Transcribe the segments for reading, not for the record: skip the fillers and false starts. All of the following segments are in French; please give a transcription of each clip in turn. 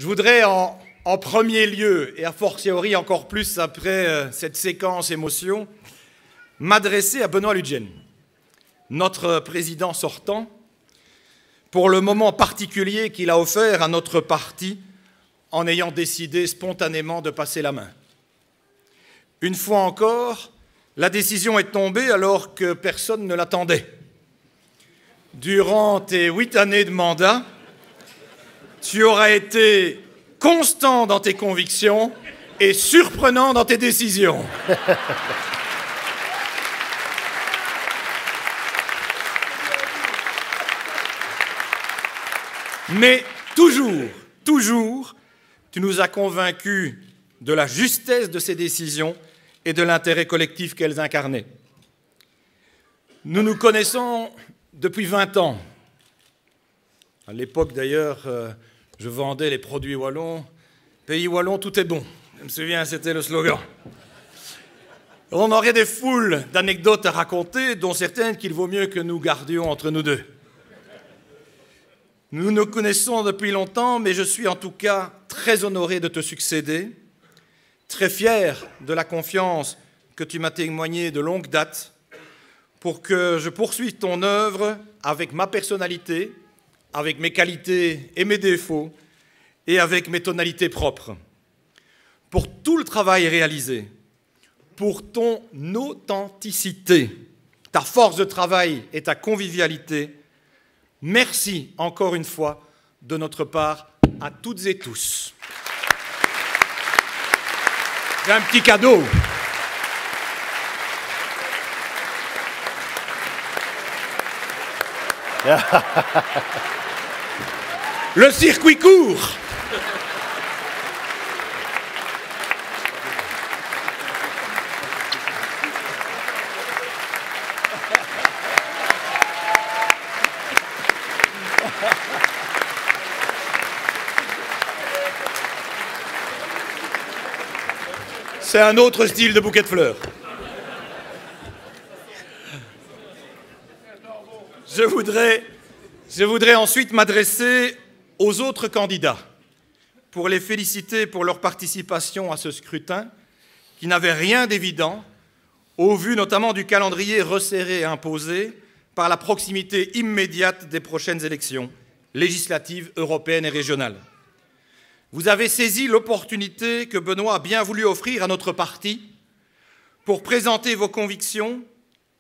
Je voudrais en premier lieu, et a fortiori encore plus après cette séquence émotion, m'adresser à Benoît Ludgen, notre président sortant, pour le moment particulier qu'il a offert à notre parti en ayant décidé spontanément de passer la main. Une fois encore, la décision est tombée alors que personne ne l'attendait. Durant tes 8 années de mandat, tu auras été constant dans tes convictions et surprenant dans tes décisions. Mais toujours, tu nous as convaincus de la justesse de ces décisions et de l'intérêt collectif qu'elles incarnaient. Nous nous connaissons depuis 20 ans. À l'époque, d'ailleurs, je vendais les produits wallons. Pays wallon, tout est bon. Je me souviens, c'était le slogan. On aurait des foules d'anecdotes à raconter, dont certaines qu'il vaut mieux que nous gardions entre nous deux. Nous nous connaissons depuis longtemps, mais je suis en tout cas très honoré de te succéder, très fier de la confiance que tu m'as témoignée de longue date, pour que je poursuive ton œuvre avec ma personnalité, avec mes qualités et mes défauts, et avec mes tonalités propres. Pour tout le travail réalisé, pour ton authenticité, ta force de travail et ta convivialité, merci encore une fois de notre part à toutes et tous. J'ai un petit cadeau. Le circuit court. C'est un autre style de bouquet de fleurs. Je voudrais ensuite m'adresser aux autres candidats pour les féliciter pour leur participation à ce scrutin qui n'avait rien d'évident, au vu notamment du calendrier resserré et imposé par la proximité immédiate des prochaines élections législatives, européennes et régionales. Vous avez saisi l'opportunité que Benoît a bien voulu offrir à notre parti pour présenter vos convictions,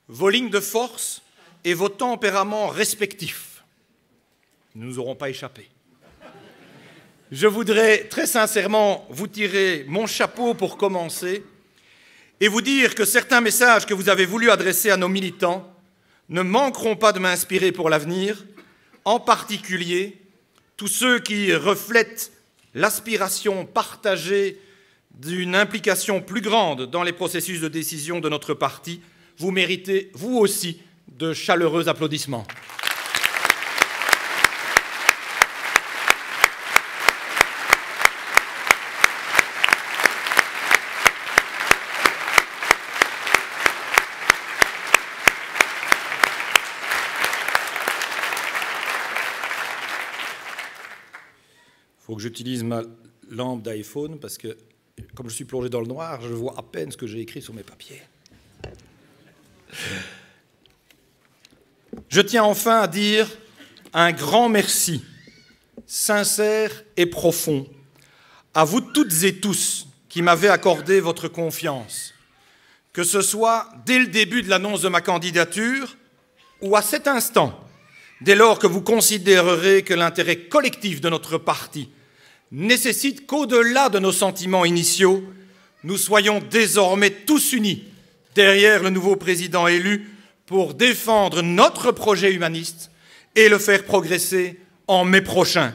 vos lignes de force et vos tempéraments respectifs. Nous ne nous aurons pas échappé. Je voudrais très sincèrement vous tirer mon chapeau pour commencer et vous dire que certains messages que vous avez voulu adresser à nos militants ne manqueront pas de m'inspirer pour l'avenir, en particulier tous ceux qui reflètent l'aspiration partagée d'une implication plus grande dans les processus de décision de notre parti. Vous méritez, vous aussi, de chaleureux applaudissements. Il faut que j'utilise ma lampe d'iPhone parce que, comme je suis plongé dans le noir, je vois à peine ce que j'ai écrit sur mes papiers. Je tiens enfin à dire un grand merci, sincère et profond, à vous toutes et tous qui m'avez accordé votre confiance, que ce soit dès le début de l'annonce de ma candidature ou à cet instant, dès lors que vous considérerez que l'intérêt collectif de notre parti nécessite qu'au-delà de nos sentiments initiaux, nous soyons désormais tous unis derrière le nouveau président élu pour défendre notre projet humaniste et le faire progresser en mai prochain.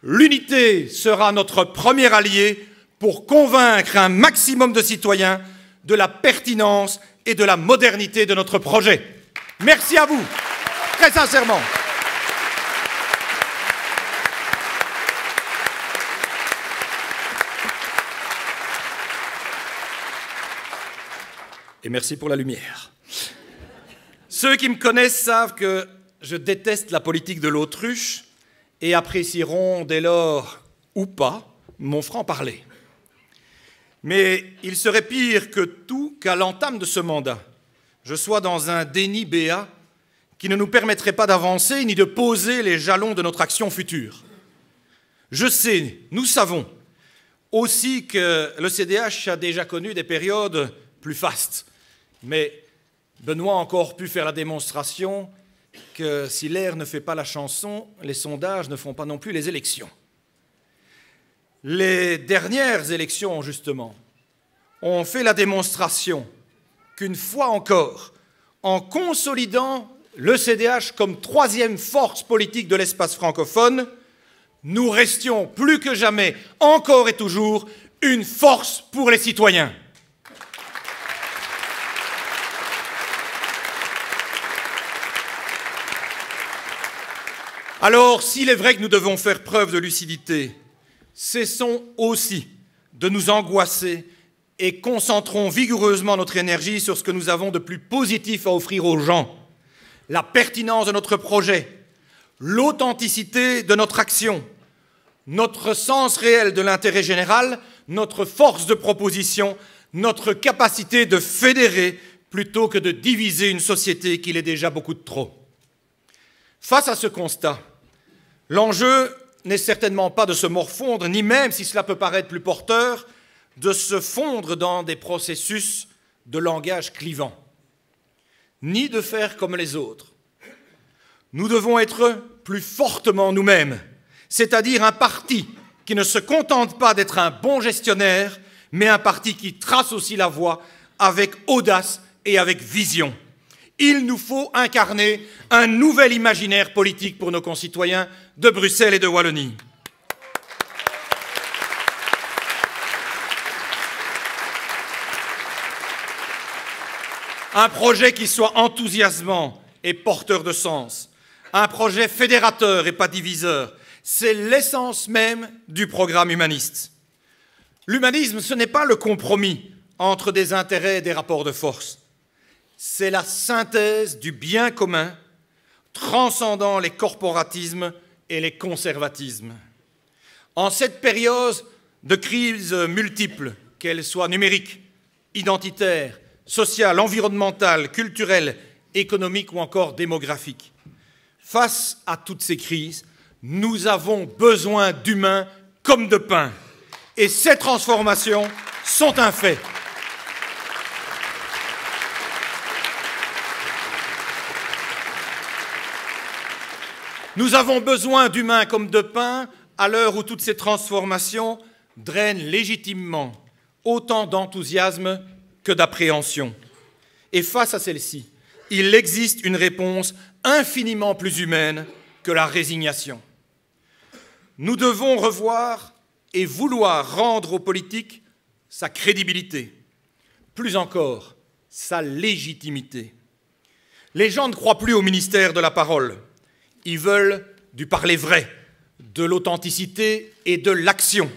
L'unité sera notre premier allié pour convaincre un maximum de citoyens de la pertinence et de la modernité de notre projet. Merci à vous, très sincèrement. Et merci pour la lumière. Ceux qui me connaissent savent que je déteste la politique de l'autruche et apprécieront dès lors ou pas, mon franc-parler. Mais il serait pire que tout qu'à l'entame de ce mandat, je sois dans un déni béat qui ne nous permettrait pas d'avancer ni de poser les jalons de notre action future. Je sais, nous savons aussi que le CDH a déjà connu des périodes plus fastes, mais Benoît a encore pu faire la démonstration que si l'air ne fait pas la chanson, les sondages ne font pas non plus les élections. Les dernières élections, justement, ont fait la démonstration qu'une fois encore, en consolidant le CDH comme troisième force politique de l'espace francophone, nous restions plus que jamais, encore et toujours, une force pour les citoyens. Alors, s'il est vrai que nous devons faire preuve de lucidité, cessons aussi de nous angoisser et concentrons vigoureusement notre énergie sur ce que nous avons de plus positif à offrir aux gens, la pertinence de notre projet, l'authenticité de notre action, notre sens réel de l'intérêt général, notre force de proposition, notre capacité de fédérer plutôt que de diviser une société qui l'est déjà beaucoup de trop. Face à ce constat, l'enjeu n'est certainement pas de se morfondre, ni même, si cela peut paraître plus porteur, de se fondre dans des processus de langage clivant, ni de faire comme les autres. Nous devons être plus fortement nous-mêmes, c'est-à-dire un parti qui ne se contente pas d'être un bon gestionnaire, mais un parti qui trace aussi la voie avec audace et avec vision. Il nous faut incarner un nouvel imaginaire politique pour nos concitoyens de Bruxelles et de Wallonie. Un projet qui soit enthousiasmant et porteur de sens. Un projet fédérateur et pas diviseur. C'est l'essence même du programme humaniste. L'humanisme, ce n'est pas le compromis entre des intérêts et des rapports de force. C'est la synthèse du bien commun, transcendant les corporatismes et les conservatismes. En cette période de crises multiples, qu'elles soient numériques, identitaires, sociales, environnementales, culturelles, économiques ou encore démographiques, face à toutes ces crises, nous avons besoin d'humains comme de pain. Et ces transformations sont un fait. Nous avons besoin d'humains comme de pain à l'heure où toutes ces transformations drainent légitimement autant d'enthousiasme que d'appréhension. Et face à celle-ci, il existe une réponse infiniment plus humaine que la résignation. Nous devons revoir et vouloir rendre aux politiques sa crédibilité, plus encore, sa légitimité. Les gens ne croient plus au ministère de la parole. Ils veulent du parler vrai, de l'authenticité et de l'action.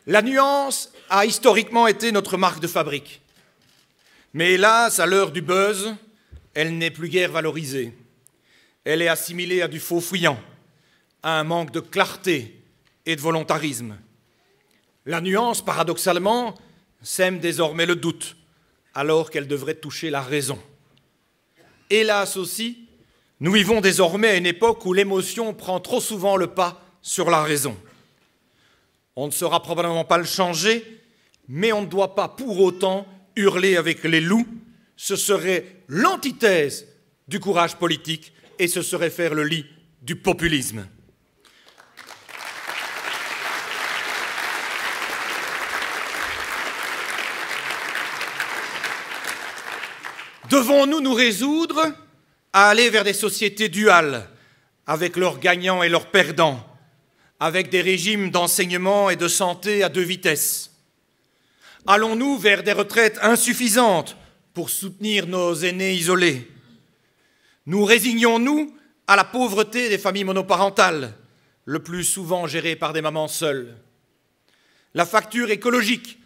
La nuance a historiquement été notre marque de fabrique. Mais hélas, à l'heure du buzz, elle n'est plus guère valorisée. Elle est assimilée à du faux fuyant, à un manque de clarté et de volontarisme. La nuance, paradoxalement, sème désormais le doute, alors qu'elle devrait toucher la raison. Hélas aussi, nous vivons désormais à une époque où l'émotion prend trop souvent le pas sur la raison. On ne saura probablement pas le changer, mais on ne doit pas pour autant hurler avec les loups. Ce serait l'antithèse du courage politique et ce serait faire le lit du populisme. Devons-nous nous résoudre à aller vers des sociétés duales, avec leurs gagnants et leurs perdants, avec des régimes d'enseignement et de santé à 2 vitesses? Allons-nous vers des retraites insuffisantes pour soutenir nos aînés isolés? Nous résignons-nous à la pauvreté des familles monoparentales, le plus souvent gérées par des mamans seules? La facture écologique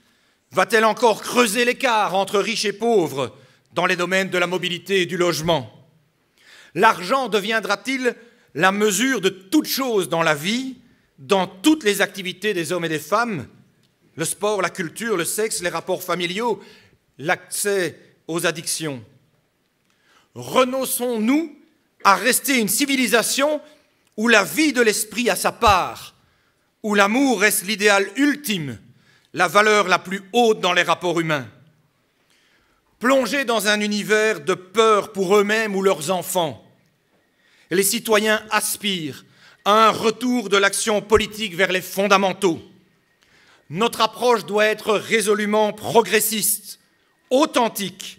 va-t-elle encore creuser l'écart entre riches et pauvres dans les domaines de la mobilité et du logement? L'argent deviendra-t-il la mesure de toute chose dans la vie, dans toutes les activités des hommes et des femmes, le sport, la culture, le sexe, les rapports familiaux, l'accès aux addictions. Renonçons-nous à rester une civilisation où la vie de l'esprit a sa part, où l'amour reste l'idéal ultime, la valeur la plus haute dans les rapports humains. Plongés dans un univers de peur pour eux-mêmes ou leurs enfants, les citoyens aspirent à un retour de l'action politique vers les fondamentaux. Notre approche doit être résolument progressiste, authentique,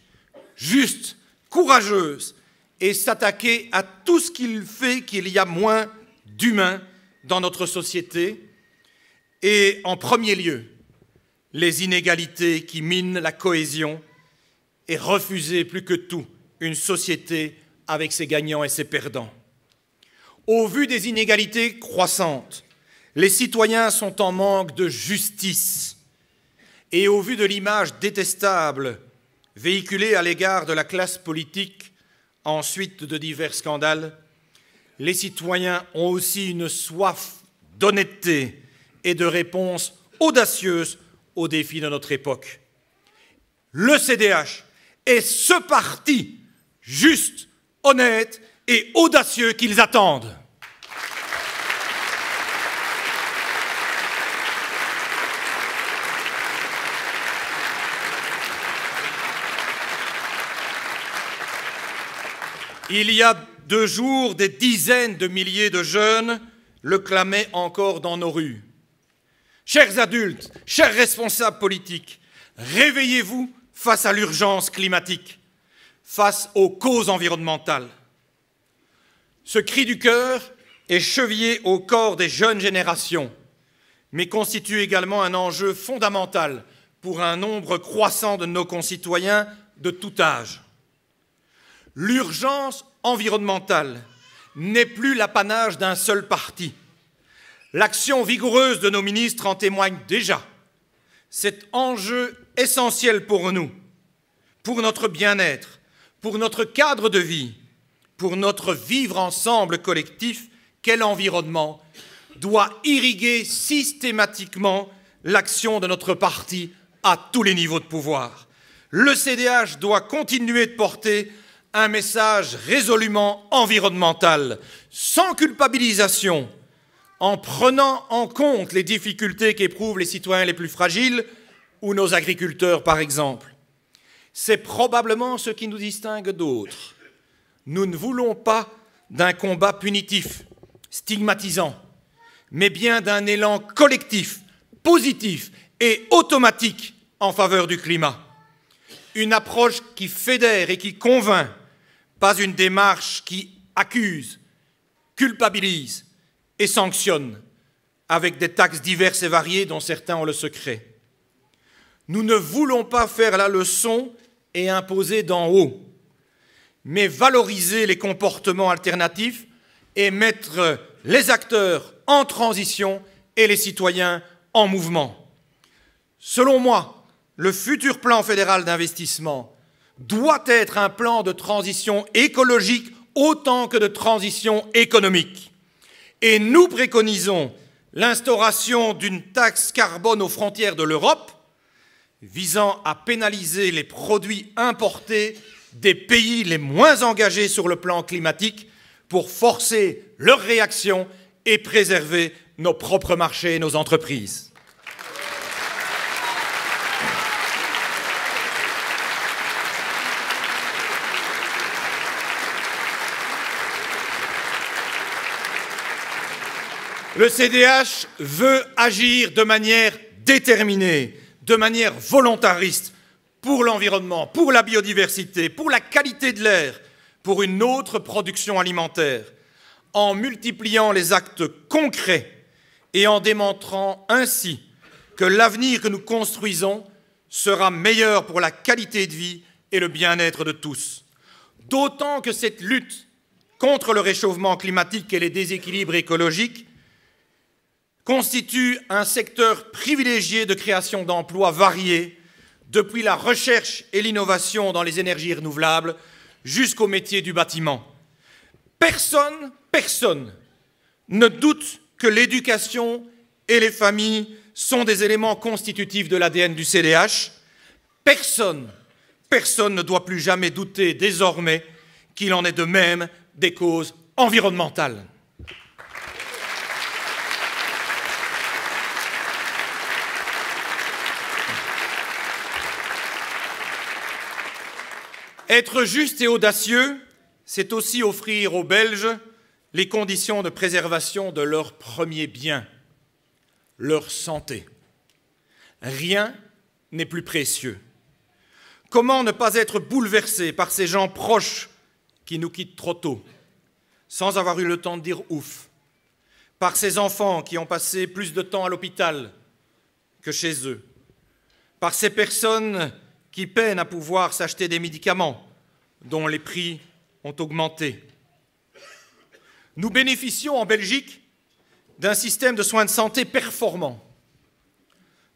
juste, courageuse et s'attaquer à tout ce qui fait qu'il y a moins d'humains dans notre société et, en premier lieu, les inégalités qui minent la cohésion et refuser plus que tout une société avec ses gagnants et ses perdants. Au vu des inégalités croissantes, les citoyens sont en manque de justice et au vu de l'image détestable véhiculée à l'égard de la classe politique ensuite de divers scandales, les citoyens ont aussi une soif d'honnêteté et de réponses audacieuses aux défis de notre époque. Le CDH est ce parti juste, honnête et audacieux qu'ils attendent. Il y a 2 jours, des dizaines de milliers de jeunes le clamaient encore dans nos rues. Chers adultes, chers responsables politiques, réveillez-vous face à l'urgence climatique, face aux causes environnementales. Ce cri du cœur est chevillé au corps des jeunes générations, mais constitue également un enjeu fondamental pour un nombre croissant de nos concitoyens de tout âge. L'urgence environnementale n'est plus l'apanage d'un seul parti. L'action vigoureuse de nos ministres en témoigne déjà. Cet enjeu essentiel pour nous, pour notre bien-être, pour notre cadre de vie, pour notre vivre ensemble collectif, qu'est l'environnement, doit irriguer systématiquement l'action de notre parti à tous les niveaux de pouvoir. Le CDH doit continuer de porter un message résolument environnemental, sans culpabilisation, en prenant en compte les difficultés qu'éprouvent les citoyens les plus fragiles ou nos agriculteurs, par exemple. C'est probablement ce qui nous distingue d'autres. Nous ne voulons pas d'un combat punitif, stigmatisant, mais bien d'un élan collectif, positif et automatique en faveur du climat. Une approche qui fédère et qui convainc, pas une démarche qui accuse, culpabilise et sanctionne avec des taxes diverses et variées dont certains ont le secret. Nous ne voulons pas faire la leçon et imposer d'en haut, mais valoriser les comportements alternatifs et mettre les acteurs en transition et les citoyens en mouvement. Selon moi, le futur plan fédéral d'investissement doit être un plan de transition écologique autant que de transition économique. Et nous préconisons l'instauration d'une taxe carbone aux frontières de l'Europe, visant à pénaliser les produits importés des pays les moins engagés sur le plan climatique pour forcer leur réaction et préserver nos propres marchés et nos entreprises. Le CDH veut agir de manière déterminée, de manière volontariste, pour l'environnement, pour la biodiversité, pour la qualité de l'air, pour une autre production alimentaire, en multipliant les actes concrets et en démontrant ainsi que l'avenir que nous construisons sera meilleur pour la qualité de vie et le bien-être de tous. D'autant que cette lutte contre le réchauffement climatique et les déséquilibres écologiques constitue un secteur privilégié de création d'emplois variés, depuis la recherche et l'innovation dans les énergies renouvelables jusqu'au métier du bâtiment. Personne ne doute que l'éducation et les familles sont des éléments constitutifs de l'ADN du CDH, personne ne doit plus jamais douter désormais qu'il en est de même des causes environnementales. Être juste et audacieux, c'est aussi offrir aux Belges les conditions de préservation de leur premier bien, leur santé. Rien n'est plus précieux. Comment ne pas être bouleversé par ces gens proches qui nous quittent trop tôt, sans avoir eu le temps de dire ouf, par ces enfants qui ont passé plus de temps à l'hôpital que chez eux, par ces personnes qui peinent à pouvoir s'acheter des médicaments dont les prix ont augmenté. Nous bénéficions en Belgique d'un système de soins de santé performant.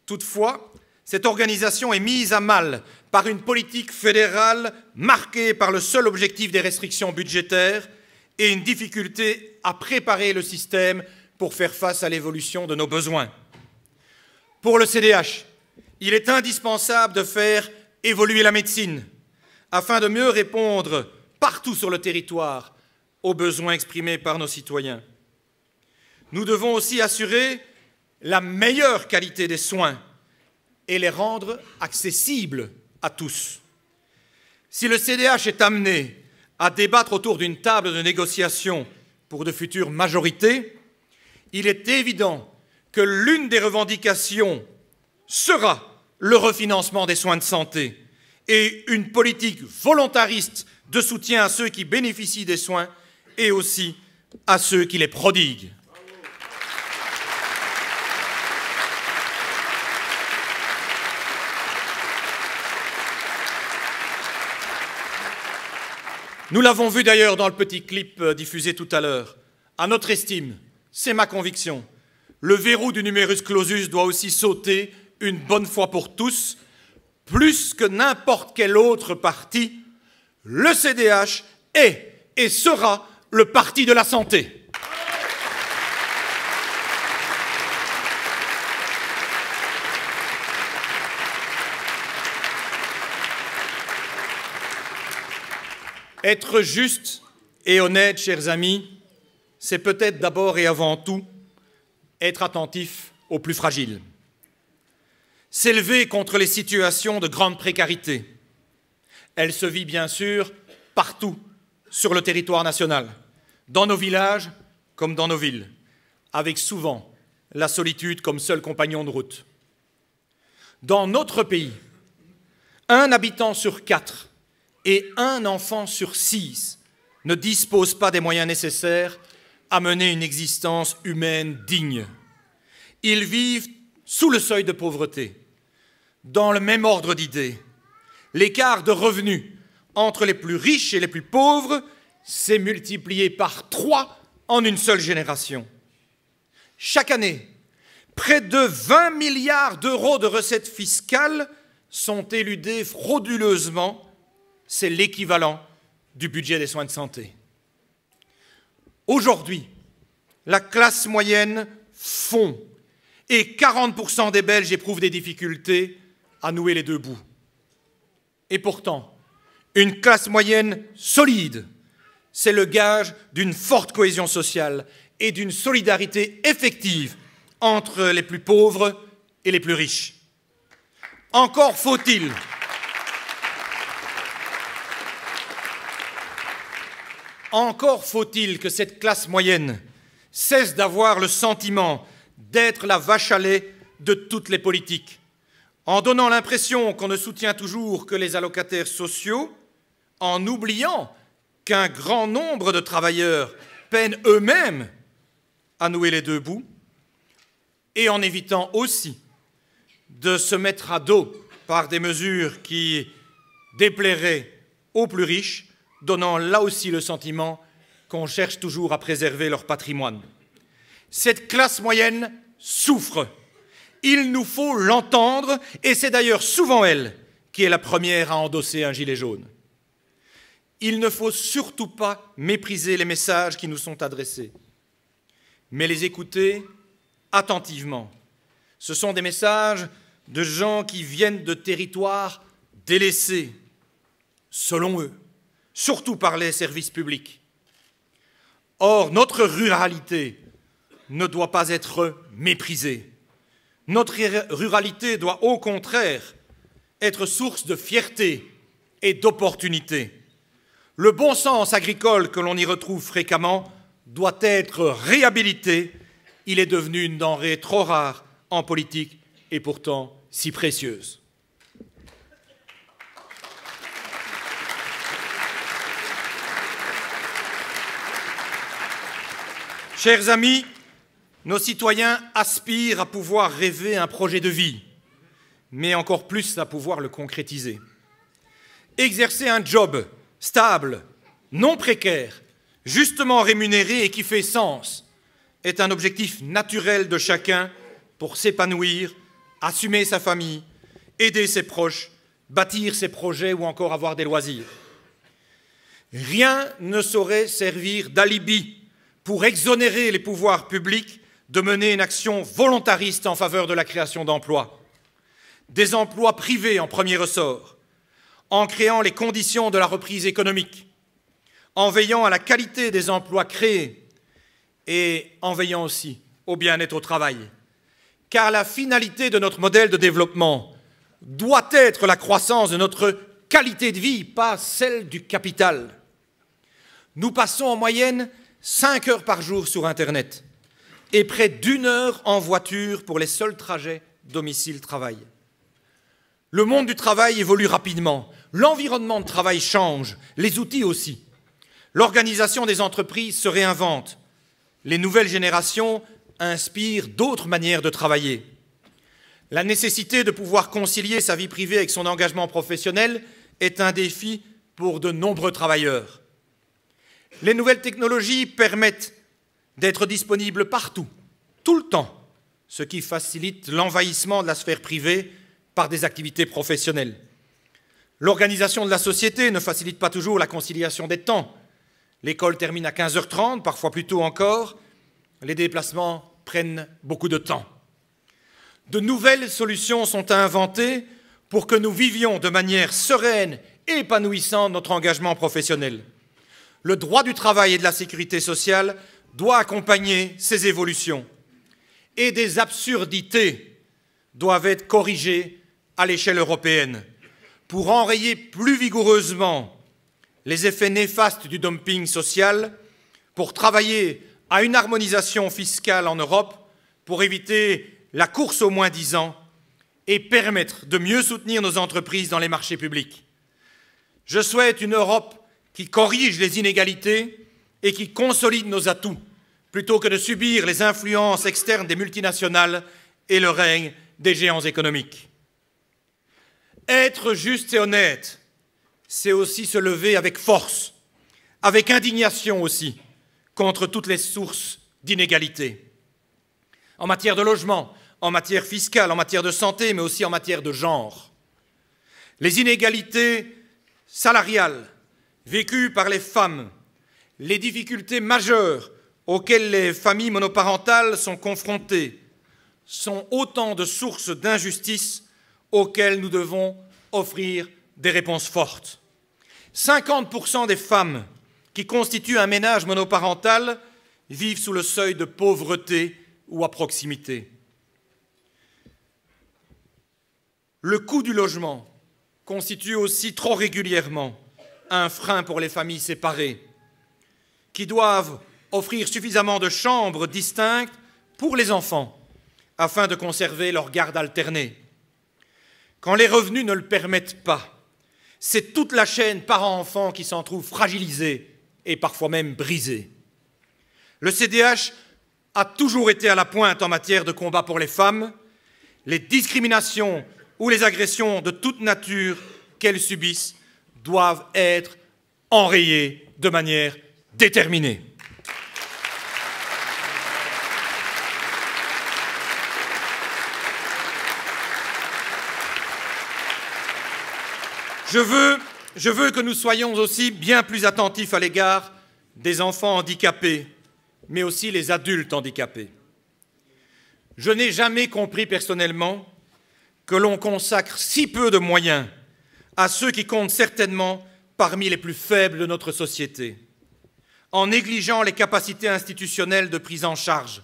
Toutefois, cette organisation est mise à mal par une politique fédérale marquée par le seul objectif des restrictions budgétaires et une difficulté à préparer le système pour faire face à l'évolution de nos besoins. Pour le CDH, il est indispensable de faire évoluer la médecine afin de mieux répondre partout sur le territoire aux besoins exprimés par nos citoyens. Nous devons aussi assurer la meilleure qualité des soins et les rendre accessibles à tous. Si le CDH est amené à débattre autour d'une table de négociation pour de futures majorités, il est évident que l'une des revendications sera le refinancement des soins de santé et une politique volontariste de soutien à ceux qui bénéficient des soins et aussi à ceux qui les prodiguent. Nous l'avons vu d'ailleurs dans le petit clip diffusé tout à l'heure. À notre estime, c'est ma conviction, le verrou du numerus clausus doit aussi sauter une bonne fois pour tous. Plus que n'importe quel autre parti, le CDH est et sera le parti de la santé. Être juste et honnête, chers amis, c'est peut-être d'abord et avant tout être attentif aux plus fragiles. S'élever contre les situations de grande précarité. Elle se vit bien sûr partout sur le territoire national, dans nos villages comme dans nos villes, avec souvent la solitude comme seul compagnon de route. Dans notre pays, 1 habitant sur 4 et 1 enfant sur 6 ne disposent pas des moyens nécessaires à mener une existence humaine digne. Ils vivent sous le seuil de pauvreté. Dans le même ordre d'idées, l'écart de revenus entre les plus riches et les plus pauvres s'est multiplié par 3 en une seule génération. Chaque année, près de 20 milliards d'euros de recettes fiscales sont éludés frauduleusement. C'est l'équivalent du budget des soins de santé. Aujourd'hui, la classe moyenne fond et 40% des Belges éprouvent des difficultés à nouer les deux bouts. Et pourtant, une classe moyenne solide, c'est le gage d'une forte cohésion sociale et d'une solidarité effective entre les plus pauvres et les plus riches. Encore faut-il que cette classe moyenne cesse d'avoir le sentiment d'être la vache à lait de toutes les politiques, en donnant l'impression qu'on ne soutient toujours que les allocataires sociaux, en oubliant qu'un grand nombre de travailleurs peinent eux-mêmes à nouer les deux bouts, et en évitant aussi de se mettre à dos par des mesures qui déplairaient aux plus riches, donnant là aussi le sentiment qu'on cherche toujours à préserver leur patrimoine. Cette classe moyenne souffre. Il nous faut l'entendre, et c'est d'ailleurs souvent elle qui est la première à endosser un gilet jaune. Il ne faut surtout pas mépriser les messages qui nous sont adressés. mais les écouter attentivement. Ce sont des messages de gens qui viennent de territoires délaissés, selon eux, surtout par les services publics. Or, notre ruralité ne doit pas être méprisée. Notre ruralité doit au contraire être source de fierté et d'opportunité. Le bon sens agricole que l'on y retrouve fréquemment doit être réhabilité. Il est devenu une denrée trop rare en politique et pourtant si précieuse. Chers amis, nos citoyens aspirent à pouvoir rêver un projet de vie, mais encore plus à pouvoir le concrétiser. Exercer un job stable, non précaire, justement rémunéré et qui fait sens, est un objectif naturel de chacun pour s'épanouir, assumer sa famille, aider ses proches, bâtir ses projets ou encore avoir des loisirs. Rien ne saurait servir d'alibi pour exonérer les pouvoirs publics de mener une action volontariste en faveur de la création d'emplois. Des emplois privés en premier ressort, en créant les conditions de la reprise économique, en veillant à la qualité des emplois créés et en veillant aussi au bien-être au travail. Car la finalité de notre modèle de développement doit être la croissance de notre qualité de vie, pas celle du capital. Nous passons en moyenne 5 heures par jour sur Internet et près d'1 heure en voiture pour les seuls trajets domicile-travail. Le monde du travail évolue rapidement, l'environnement de travail change, les outils aussi. L'organisation des entreprises se réinvente, les nouvelles générations inspirent d'autres manières de travailler. La nécessité de pouvoir concilier sa vie privée avec son engagement professionnel est un défi pour de nombreux travailleurs. Les nouvelles technologies permettent d'être disponibles partout, tout le temps, ce qui facilite l'envahissement de la sphère privée par des activités professionnelles. L'organisation de la société ne facilite pas toujours la conciliation des temps. L'école termine à 15h30, parfois plus tôt encore. Les déplacements prennent beaucoup de temps. De nouvelles solutions sont à inventer pour que nous vivions de manière sereine et épanouissante notre engagement professionnel. Le droit du travail et de la sécurité sociale doit accompagner ces évolutions. Et des absurdités doivent être corrigées à l'échelle européenne pour enrayer plus vigoureusement les effets néfastes du dumping social, pour travailler à une harmonisation fiscale en Europe, pour éviter la course au moins-disant et permettre de mieux soutenir nos entreprises dans les marchés publics. Je souhaite une Europe qui corrige les inégalités et qui consolide nos atouts, plutôt que de subir les influences externes des multinationales et le règne des géants économiques. Être juste et honnête, c'est aussi se lever avec force, avec indignation aussi, contre toutes les sources d'inégalité. En matière de logement, en matière fiscale, en matière de santé, mais aussi en matière de genre. Les inégalités salariales vécues par les femmes, les difficultés majeures auxquelles les familles monoparentales sont confrontées, sont autant de sources d'injustice auxquelles nous devons offrir des réponses fortes. 50% des femmes qui constituent un ménage monoparental vivent sous le seuil de pauvreté ou à proximité. Le coût du logement constitue aussi trop régulièrement un frein pour les familles séparées, qui doivent offrir suffisamment de chambres distinctes pour les enfants, afin de conserver leur garde alternée. Quand les revenus ne le permettent pas, c'est toute la chaîne parents-enfants qui s'en trouve fragilisée et parfois même brisée. Le CDH a toujours été à la pointe en matière de combat pour les femmes. Les discriminations ou les agressions de toute nature qu'elles subissent doivent être enrayées de manière déterminée. Je veux que nous soyons aussi bien plus attentifs à l'égard des enfants handicapés mais aussi les adultes handicapés. Je n'ai jamais compris personnellement que l'on consacre si peu de moyens à ceux qui comptent certainement parmi les plus faibles de notre société, en négligeant les capacités institutionnelles de prise en charge,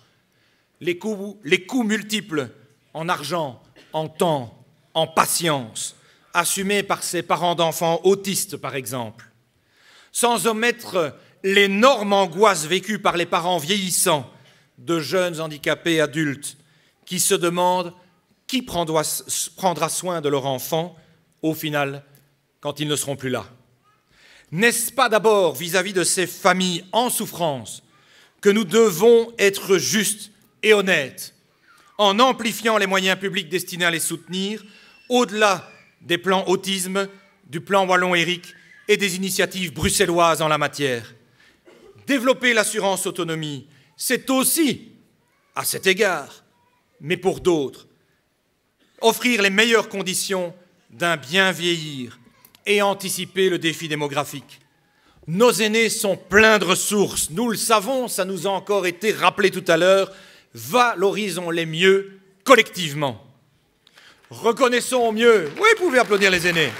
les coûts multiples en argent, en temps, en patience, assumés par ces parents d'enfants autistes, par exemple, sans omettre l'énorme angoisse vécue par les parents vieillissants de jeunes handicapés adultes qui se demandent qui prendra soin de leur enfant, au final, quand ils ne seront plus là. N'est-ce pas d'abord vis-à-vis de ces familles en souffrance que nous devons être justes et honnêtes, en amplifiant les moyens publics destinés à les soutenir, au-delà des plans autisme, du plan Wallon-Éric et des initiatives bruxelloises en la matière. Développer l'assurance autonomie, c'est aussi, à cet égard, mais pour d'autres, offrir les meilleures conditions d'un bien vieillir et anticiper le défi démographique. Nos aînés sont pleins de ressources, nous le savons, ça nous a encore été rappelé tout à l'heure, valorisons-les mieux collectivement. Reconnaissons mieux, oui, vous pouvez applaudir les aînés.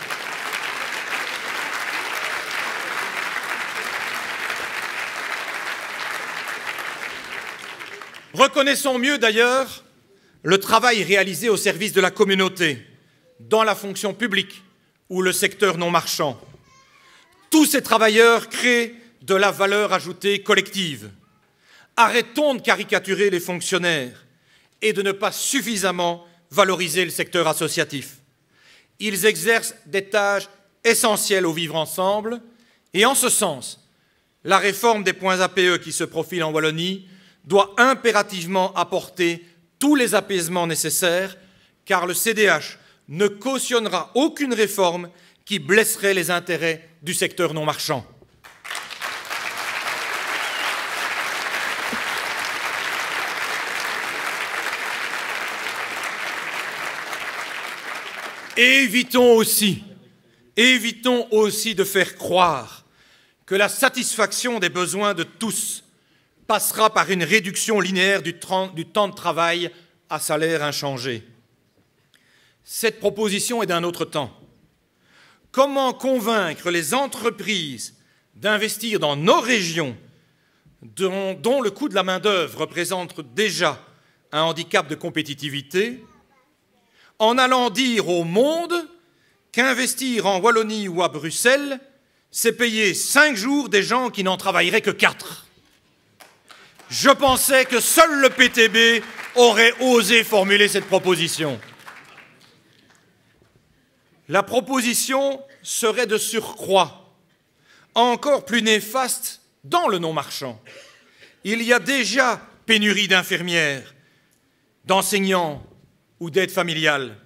Reconnaissons mieux d'ailleurs le travail réalisé au service de la communauté, dans la fonction publique ou le secteur non marchand. Tous ces travailleurs créent de la valeur ajoutée collective. Arrêtons de caricaturer les fonctionnaires et de ne pas suffisamment valoriser le secteur associatif. Ils exercent des tâches essentielles au vivre ensemble et en ce sens, la réforme des points APE qui se profile en Wallonie doit impérativement apporter tous les apaisements nécessaires car le CDH ne cautionnera aucune réforme qui blesserait les intérêts du secteur non marchand. Et évitons aussi de faire croire que la satisfaction des besoins de tous passera par une réduction linéaire du temps de travail à salaire inchangé. Cette proposition est d'un autre temps. Comment convaincre les entreprises d'investir dans nos régions dont le coût de la main-d'œuvre représente déjà un handicap de compétitivité, en allant dire au monde qu'investir en Wallonie ou à Bruxelles, c'est payer 5 jours des gens qui n'en travailleraient que 4. Je pensais que seul le PTB aurait osé formuler cette proposition. La proposition serait de surcroît encore plus néfaste dans le non-marchand. Il y a déjà pénurie d'infirmières, d'enseignants ou d'aides familiales.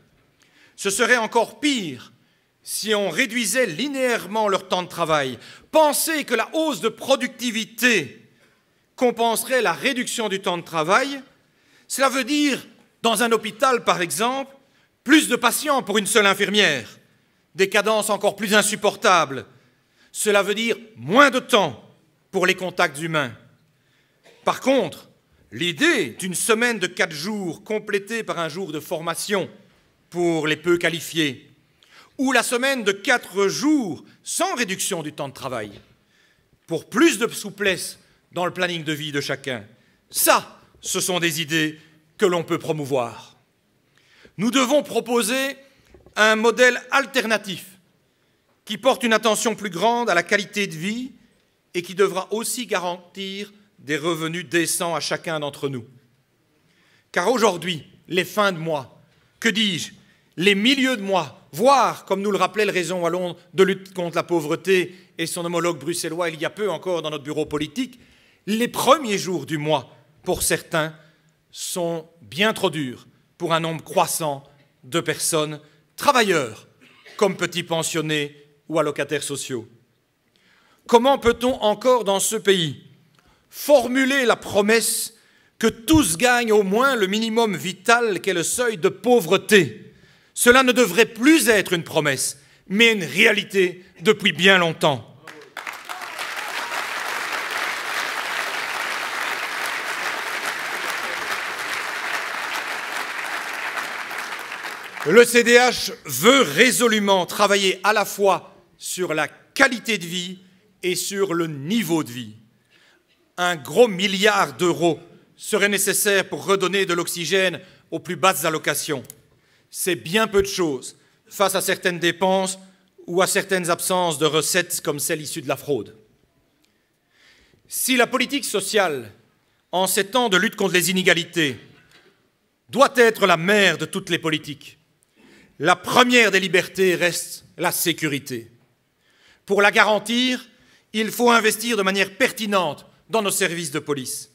Ce serait encore pire si on réduisait linéairement leur temps de travail. Penser que la hausse de productivité compenserait la réduction du temps de travail, cela veut dire, dans un hôpital par exemple, plus de patients pour une seule infirmière, des cadences encore plus insupportables. Cela veut dire moins de temps pour les contacts humains. Par contre, l'idée d'une semaine de 4 jours complétée par un jour de formation pour les peu qualifiés, ou la semaine de 4 jours sans réduction du temps de travail, pour plus de souplesse dans le planning de vie de chacun, ça, ce sont des idées que l'on peut promouvoir. Nous devons proposer un modèle alternatif qui porte une attention plus grande à la qualité de vie et qui devra aussi garantir des revenus décents à chacun d'entre nous. Car aujourd'hui, les fins de mois, que dis-je, les milieux de mois, voire, comme nous le rappelait le Réseau wallon de lutte contre la pauvreté et son homologue bruxellois il y a peu encore dans notre bureau politique, les premiers jours du mois, pour certains, sont bien trop durs pour un nombre croissant de personnes, travailleurs comme petits pensionnés ou allocataires sociaux. Comment peut-on encore dans ce pays formuler la promesse que tous gagnent au moins le minimum vital qu'est le seuil de pauvreté? Cela ne devrait plus être une promesse, mais une réalité depuis bien longtemps. Le CDH veut résolument travailler à la fois sur la qualité de vie et sur le niveau de vie. Un gros milliard d'euros serait nécessaire pour redonner de l'oxygène aux plus basses allocations. C'est bien peu de choses face à certaines dépenses ou à certaines absences de recettes comme celles issues de la fraude. Si la politique sociale, en ces temps de lutte contre les inégalités, doit être la mère de toutes les politiques, la première des libertés reste la sécurité. Pour la garantir, il faut investir de manière pertinente dans nos services de police.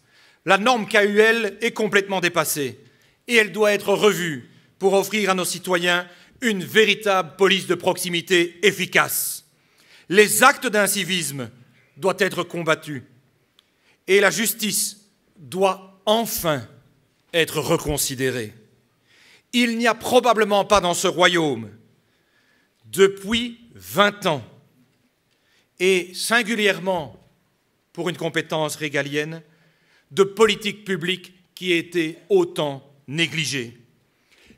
La norme KUL est complètement dépassée et elle doit être revue pour offrir à nos citoyens une véritable police de proximité efficace. Les actes d'incivisme doivent être combattus et la justice doit enfin être reconsidérée. Il n'y a probablement pas dans ce royaume, depuis 20 ans, et singulièrement pour une compétence régalienne, de politique publique qui ait été autant négligée.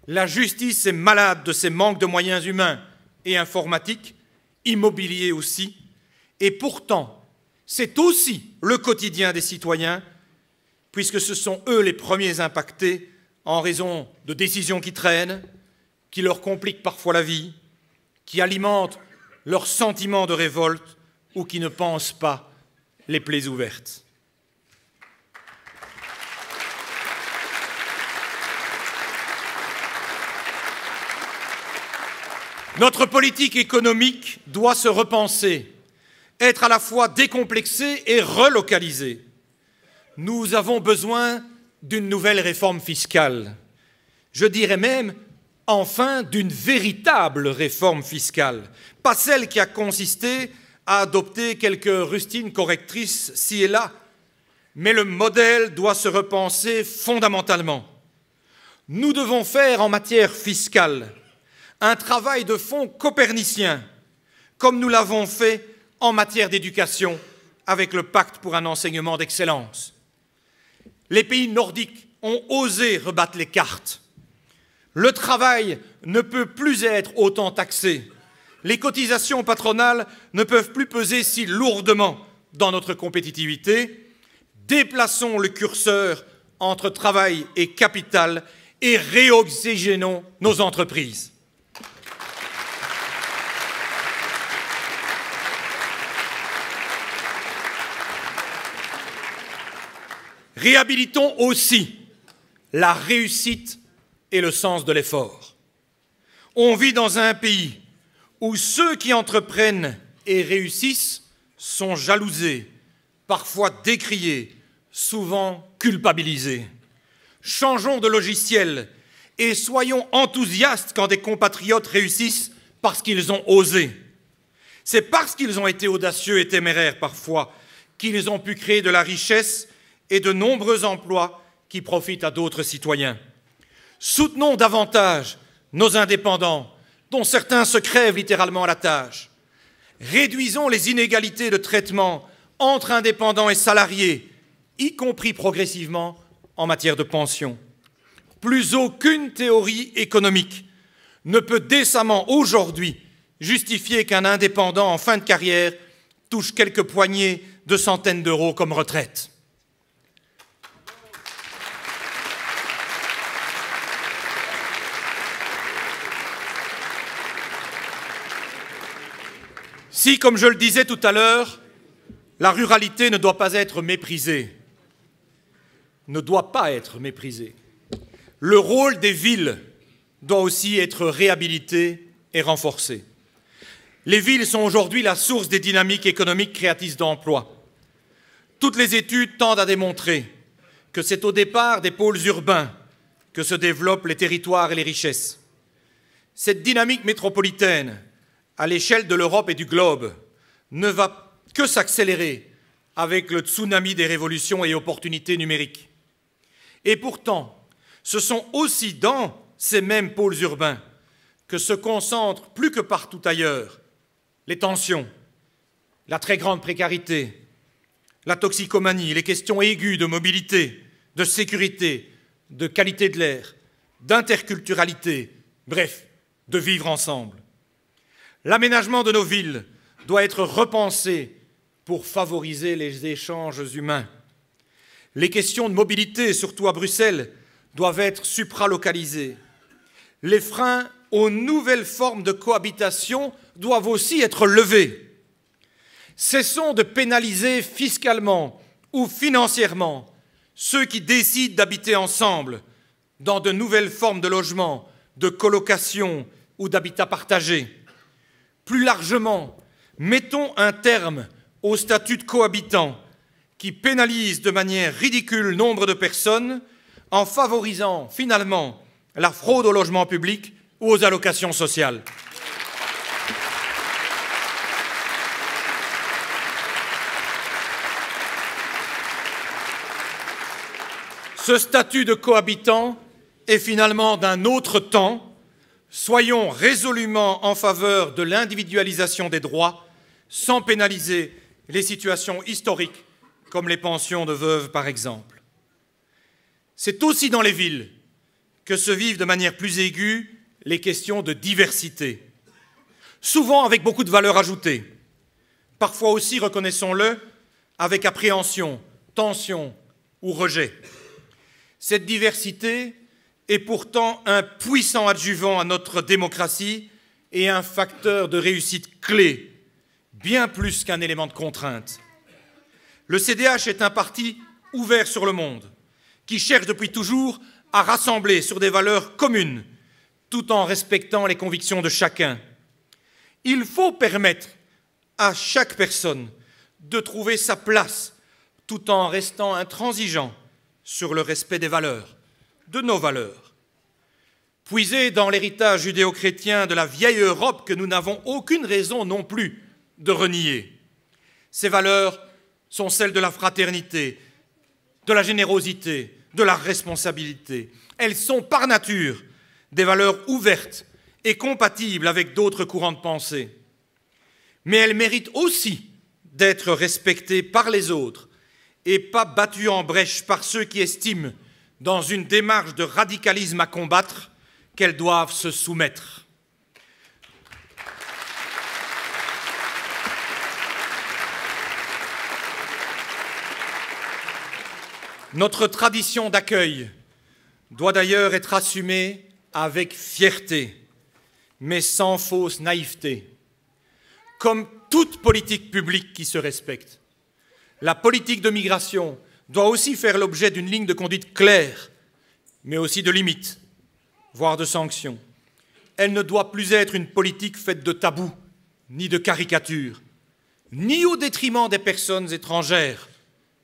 La justice est malade de ses manques de moyens humains et informatiques, immobiliers aussi, et pourtant, c'est aussi le quotidien des citoyens, puisque ce sont eux les premiers impactés en raison de décisions qui traînent, qui leur compliquent parfois la vie, qui alimentent leur sentiment de révolte ou qui ne pensent pas les plaies ouvertes. Notre politique économique doit se repenser, être à la fois décomplexée et relocalisée. Nous avons besoin d'une nouvelle réforme fiscale. Je dirais même, enfin, d'une véritable réforme fiscale, pas celle qui a consisté à adopter quelques rustines correctrices ci et là, mais le modèle doit se repenser fondamentalement. Nous devons faire en matière fiscale un travail de fond copernicien, comme nous l'avons fait en matière d'éducation avec le pacte pour un enseignement d'excellence. Les pays nordiques ont osé rebattre les cartes. Le travail ne peut plus être autant taxé. Les cotisations patronales ne peuvent plus peser si lourdement dans notre compétitivité. Déplaçons le curseur entre travail et capital et réoxygénons nos entreprises. Réhabilitons aussi la réussite et le sens de l'effort. On vit dans un pays où ceux qui entreprennent et réussissent sont jalousés, parfois décriés, souvent culpabilisés. Changeons de logiciel et soyons enthousiastes quand des compatriotes réussissent parce qu'ils ont osé. C'est parce qu'ils ont été audacieux et téméraires parfois qu'ils ont pu créer de la richesse et de nombreux emplois qui profitent à d'autres citoyens. Soutenons davantage nos indépendants, dont certains se crèvent littéralement à la tâche. Réduisons les inégalités de traitement entre indépendants et salariés, y compris progressivement en matière de pension. Plus aucune théorie économique ne peut décemment aujourd'hui justifier qu'un indépendant en fin de carrière touche quelques poignées de centaines d'euros comme retraite. Si, comme je le disais tout à l'heure, la ruralité ne doit pas être méprisée, le rôle des villes doit aussi être réhabilité et renforcé. Les villes sont aujourd'hui la source des dynamiques économiques créatrices d'emplois. Toutes les études tendent à démontrer que c'est au départ des pôles urbains que se développent les territoires et les richesses. Cette dynamique métropolitaine, à l'échelle de l'Europe et du globe, ne va que s'accélérer avec le tsunami des révolutions et opportunités numériques. Et pourtant, ce sont aussi dans ces mêmes pôles urbains que se concentrent, plus que partout ailleurs, les tensions, la très grande précarité, la toxicomanie, les questions aiguës de mobilité, de sécurité, de qualité de l'air, d'interculturalité, bref, de vivre ensemble. L'aménagement de nos villes doit être repensé pour favoriser les échanges humains. Les questions de mobilité, surtout à Bruxelles, doivent être supralocalisées. Les freins aux nouvelles formes de cohabitation doivent aussi être levés. Cessons de pénaliser fiscalement ou financièrement ceux qui décident d'habiter ensemble dans de nouvelles formes de logement, de colocation ou d'habitat partagé. Plus largement, mettons un terme au statut de cohabitant qui pénalise de manière ridicule nombre de personnes en favorisant finalement la fraude au logement public ou aux allocations sociales. Ce statut de cohabitant est finalement d'un autre temps. Soyons résolument en faveur de l'individualisation des droits sans pénaliser les situations historiques comme les pensions de veuves par exemple. C'est aussi dans les villes que se vivent de manière plus aiguë les questions de diversité, souvent avec beaucoup de valeur ajoutée, parfois aussi, reconnaissons-le, avec appréhension, tension ou rejet. Cette diversité est pourtant un puissant adjuvant à notre démocratie et un facteur de réussite clé, bien plus qu'un élément de contrainte. Le CDH est un parti ouvert sur le monde, qui cherche depuis toujours à rassembler sur des valeurs communes, tout en respectant les convictions de chacun. Il faut permettre à chaque personne de trouver sa place, tout en restant intransigeant sur le respect des valeurs, de nos valeurs. Puiser dans l'héritage judéo-chrétien de la vieille Europe que nous n'avons aucune raison non plus de renier. Ces valeurs sont celles de la fraternité, de la générosité, de la responsabilité. Elles sont par nature des valeurs ouvertes et compatibles avec d'autres courants de pensée. Mais elles méritent aussi d'être respectées par les autres et pas battues en brèche par ceux qui estiment, dans une démarche de radicalisme à combattre, qu'elles doivent se soumettre. Notre tradition d'accueil doit d'ailleurs être assumée avec fierté, mais sans fausse naïveté. Comme toute politique publique qui se respecte, la politique de migration doit aussi faire l'objet d'une ligne de conduite claire, mais aussi de limites, voire de sanctions. Elle ne doit plus être une politique faite de tabous, ni de caricatures, ni au détriment des personnes étrangères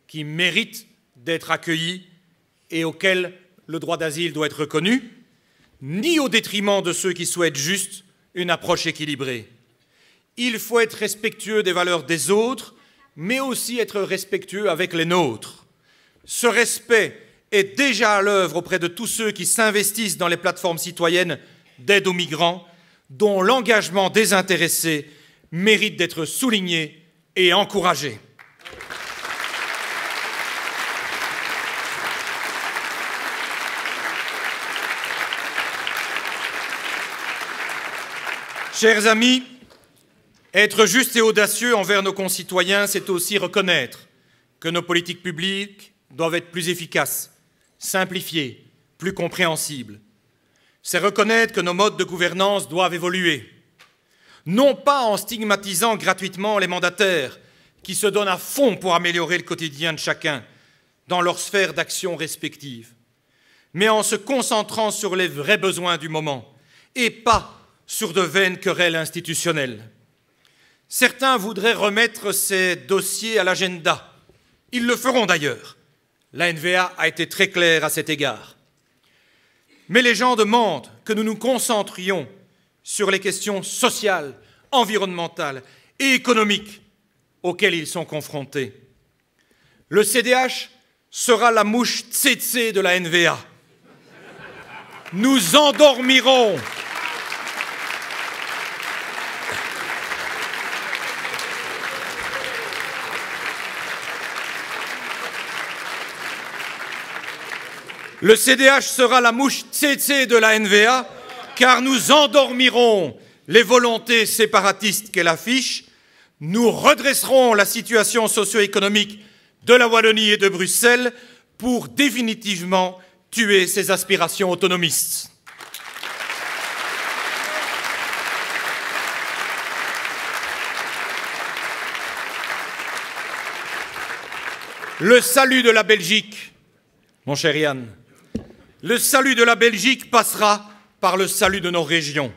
qui méritent d'être accueillis et auxquels le droit d'asile doit être reconnu, ni au détriment de ceux qui souhaitent juste une approche équilibrée. Il faut être respectueux des valeurs des autres, mais aussi être respectueux avec les nôtres. Ce respect est déjà à l'œuvre auprès de tous ceux qui s'investissent dans les plateformes citoyennes d'aide aux migrants, dont l'engagement désintéressé mérite d'être souligné et encouragé. Chers amis, être juste et audacieux envers nos concitoyens, c'est aussi reconnaître que nos politiques publiques doivent être plus efficaces, simplifiées, plus compréhensibles. C'est reconnaître que nos modes de gouvernance doivent évoluer, non pas en stigmatisant gratuitement les mandataires qui se donnent à fond pour améliorer le quotidien de chacun dans leurs sphères d'action respectives, mais en se concentrant sur les vrais besoins du moment et pas sur de vaines querelles institutionnelles. Certains voudraient remettre ces dossiers à l'agenda. Ils le feront d'ailleurs. La NVA a été très claire à cet égard. Mais les gens demandent que nous nous concentrions sur les questions sociales, environnementales et économiques auxquelles ils sont confrontés. Le CDH sera la mouche tsetse de la NVA. Nous endormirons Le CDH sera la mouche tsetse de la NVA car nous endormirons les volontés séparatistes qu'elle affiche, nous redresserons la situation socio-économique de la Wallonie et de Bruxelles pour définitivement tuer ses aspirations autonomistes. Le salut de la Belgique, mon cher Yann, le salut de la Belgique passera par le salut de nos régions,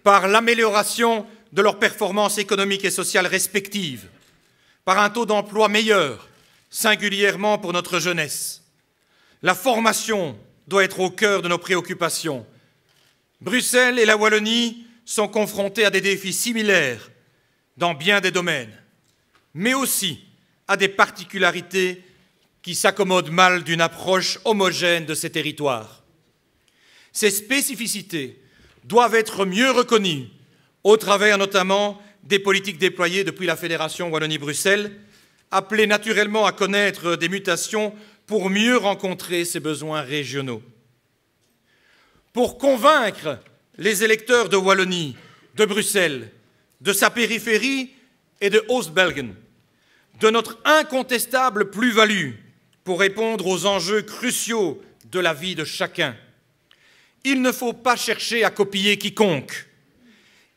par l'amélioration de leurs performances économiques et sociales respectives, par un taux d'emploi meilleur, singulièrement pour notre jeunesse. La formation doit être au cœur de nos préoccupations. Bruxelles et la Wallonie sont confrontés à des défis similaires dans bien des domaines, mais aussi à des particularités qui s'accommodent mal d'une approche homogène de ces territoires. Ces spécificités doivent être mieux reconnues au travers notamment des politiques déployées depuis la Fédération Wallonie-Bruxelles, appelées naturellement à connaître des mutations pour mieux rencontrer ces besoins régionaux. Pour convaincre les électeurs de Wallonie, de Bruxelles, de sa périphérie et de Oost-Belgen, de notre incontestable plus-value pour répondre aux enjeux cruciaux de la vie de chacun. Il ne faut pas chercher à copier quiconque.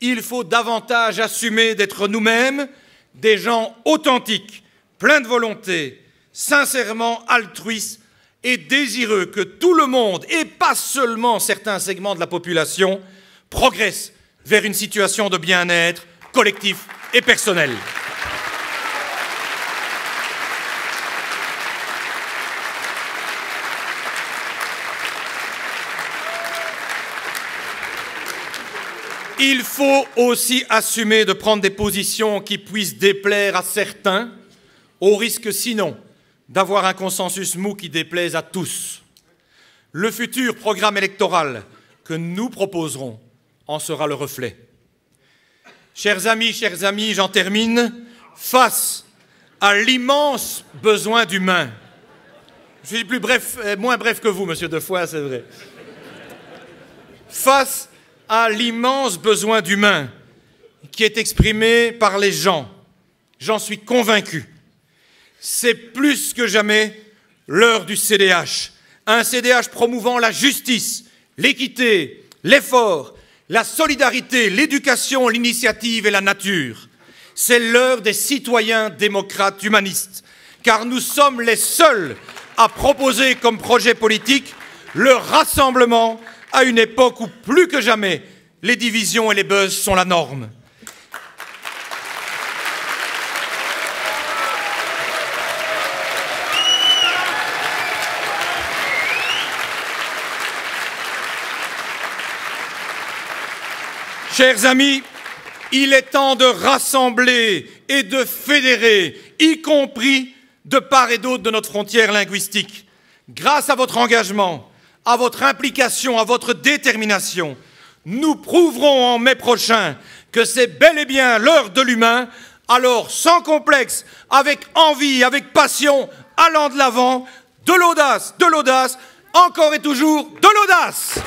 Il faut davantage assumer d'être nous-mêmes des gens authentiques, pleins de volonté, sincèrement altruistes et désireux que tout le monde, et pas seulement certains segments de la population, progresse vers une situation de bien-être collectif et personnel. Il faut aussi assumer de prendre des positions qui puissent déplaire à certains, au risque sinon d'avoir un consensus mou qui déplaise à tous. Le futur programme électoral que nous proposerons en sera le reflet. Chers amis, j'en termine. Face à l'immense besoin d'humains, je suis moins bref que vous, monsieur Defoy, c'est vrai. Face à l'immense besoin d'humains qui est exprimé par les gens, j'en suis convaincu. C'est plus que jamais l'heure du CDH. Un CDH promouvant la justice, l'équité, l'effort, la solidarité, l'éducation, l'initiative et la nature. C'est l'heure des citoyens démocrates humanistes, car nous sommes les seuls à proposer comme projet politique le rassemblement à une époque où, plus que jamais, les divisions et les buzz sont la norme. Chers amis, il est temps de rassembler et de fédérer, y compris de part et d'autre de notre frontière linguistique. Grâce à votre engagement, à votre implication, à votre détermination, nous prouverons en mai prochain que c'est bel et bien l'heure de l'humain. Alors, sans complexe, avec envie, avec passion, allant de l'avant, de l'audace, encore et toujours de l'audace.